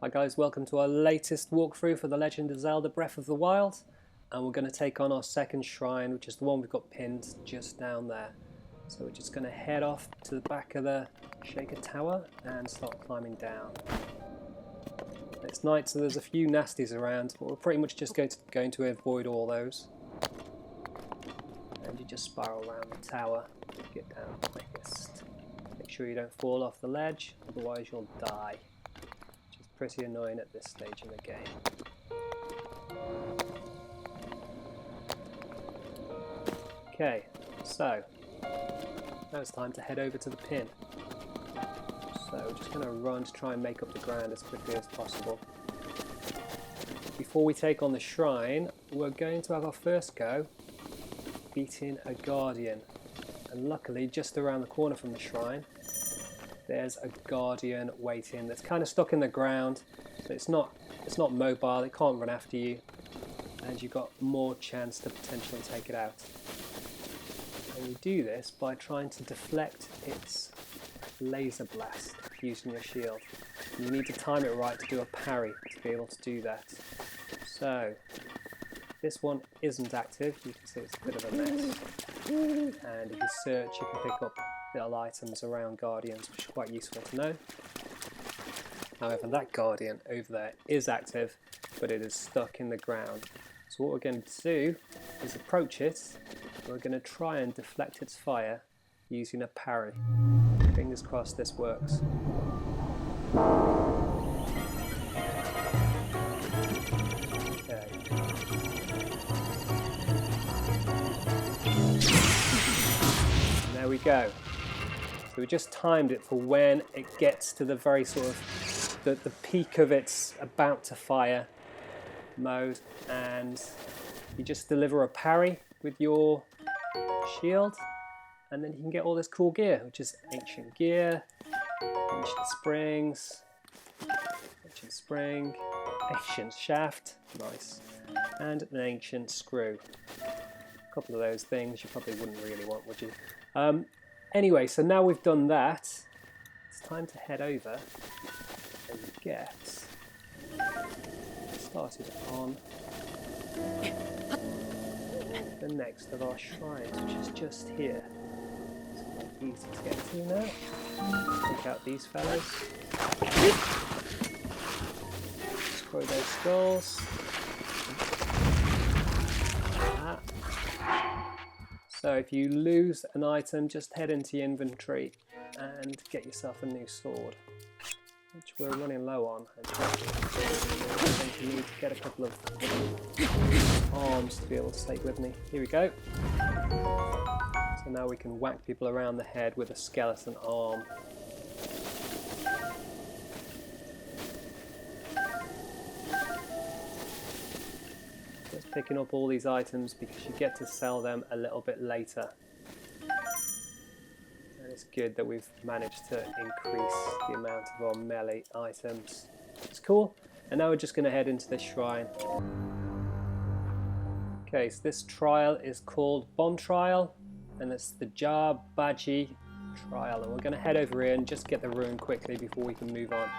Hi guys, welcome to our latest walkthrough for the Legend of Zelda Breath of the Wild, and we're going to take on our second shrine, which is the one we've got pinned just down there. So we're just going to head off to the back of the Shaker Tower and start climbing down. It's night, so there's a few nasties around, but we're pretty much just going to avoid all those. And you just spiral around the tower to get down quickest. Make sure you don't fall off the ledge, otherwise you'll die. Pretty annoying at this stage in the game. Okay, so now it's time to head over to the pin. So we're just going to run to try and make up the ground as quickly as possible. Before we take on the shrine, we're going to have our first go beating a guardian. And luckily, just around the corner from the shrine, there's a guardian waiting that's kind of stuck in the ground, so it's not mobile, it can't run after you, and you've got more chance to potentially take it out. And you do this by trying to deflect its laser blast using your shield. And you need to time it right to do a parry to be able to do that. So this one isn't active, you can see it's a bit of a mess, and if you search you can pick up little items around guardians, which is quite useful to know. However, that guardian over there is active, but it is stuck in the ground. So what we're going to do is approach it. We're going to try and deflect its fire using a parry. Fingers crossed this works. Okay. And there we go. So we just timed it for when it gets to the very sort of the peak of its about to fire mode, and you just deliver a parry with your shield, and then you can get all this cool gear, which is ancient gear, ancient springs, ancient spring, ancient shaft, nice, and an ancient screw. A couple of those things you probably wouldn't really want, would you? Anyway, so now we've done that, it's time to head over and get started on the next of our shrines, which is just here. It's quite easy to get to now. Take out these fellas. Destroy those skulls. So if you lose an item, just head into your inventory and get yourself a new sword, which we're running low on. I think you need to get a couple of arms to be able to take with me. Here we go. So now we can whack people around the head with a skeleton arm. Just picking up all these items because you get to sell them a little bit later. And it's good that we've managed to increase the amount of our melee items. It's cool. And now we're just going to head into this shrine. Okay, so this trial is called Bomb Trial, and it's the Ja Baij Trial. And we're going to head over here and just get the rune quickly before we can move on.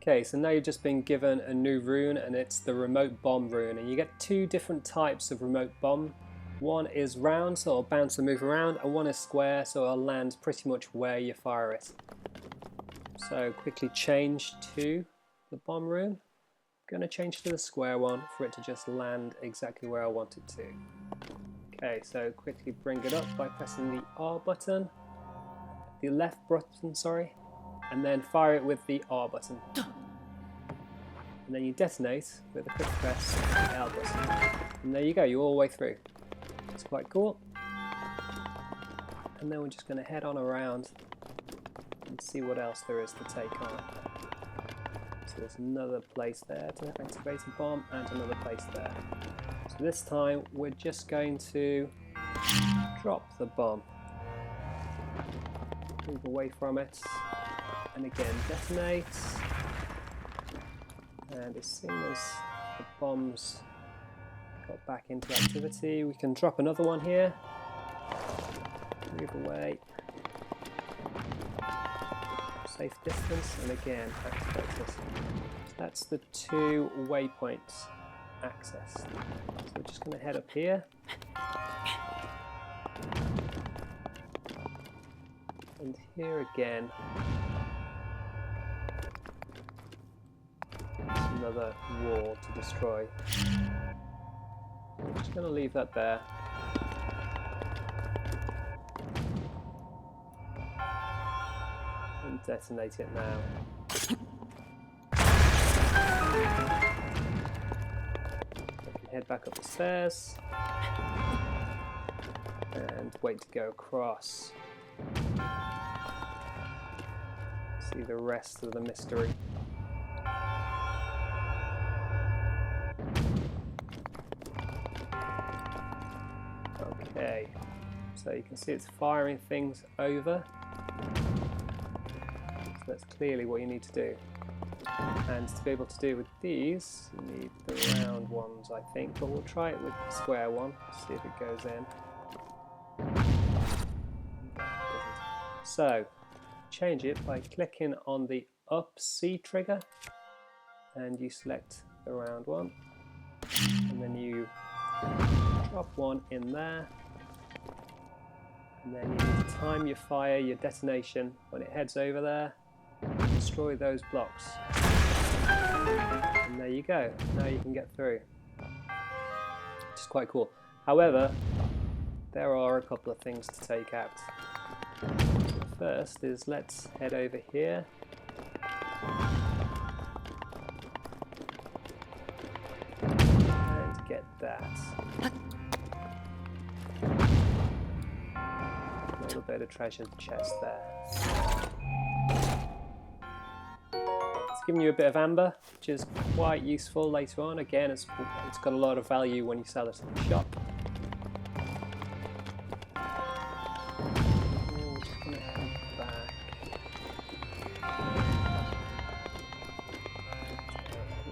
Okay, so now you've just been given a new rune, and it's the remote bomb rune, and you get two different types of remote bomb. One is round, so it'll bounce and move around, and one is square, so it'll land pretty much where you fire it. So quickly change to the bomb rune. I'm going to change to the square one for it to just land exactly where I want it to. Okay, so quickly bring it up by pressing the R button, the left button, sorry, and then fire it with the R button. And then you detonate with a quick press the L button. And there you go, you're all the way through. It's quite cool. And then we're just going to head on around and see what else there is to take on. So there's another place there to activate a bomb and another place there. So this time we're just going to drop the bomb. Move away from it. And again detonate. And as soon as the bombs got back into activity, we can drop another one here. Move away. safe distance, and again activate this. So that's the 2 waypoints access. So we're just going to head up here. And here again, there's another wall to destroy. I'm just going to leave that there. And detonate it now. I can head back up the stairs and wait to go across. See the rest of the mystery. Okay, so you can see it's firing things over. So that's clearly what you need to do. And to be able to do with these, you need the round ones, I think, but we'll try it with the square one, see if it goes in. So, change it by clicking on the up C trigger, and you select the round one, and then you drop one in there, and then you need to time your fire, your detonation, when it heads over there, destroy those blocks. And there you go, now you can get through. Which is quite cool. However, there are a couple of things to take out. First is let's head over here. And get that. A little bit of treasure chest there. It's giving you a bit of amber, which is quite useful later on. Again, it's got a lot of value when you sell it in the shop.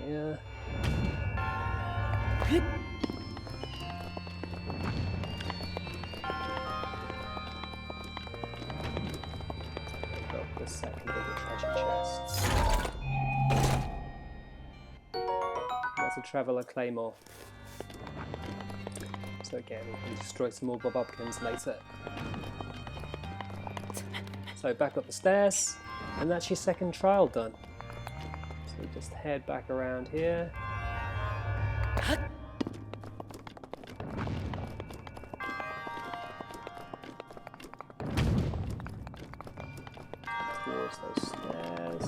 Yeah. Got the second bigger treasure chest. That's a Traveller Claymore. So again, we can destroy some more Bobobkins later. So back up the stairs, and that's your second trial done. So just head back around here. Towards those stairs.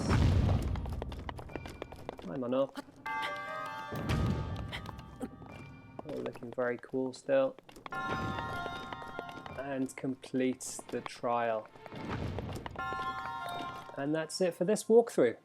Climb on up. All looking very cool still. And complete the trial. And that's it for this walkthrough.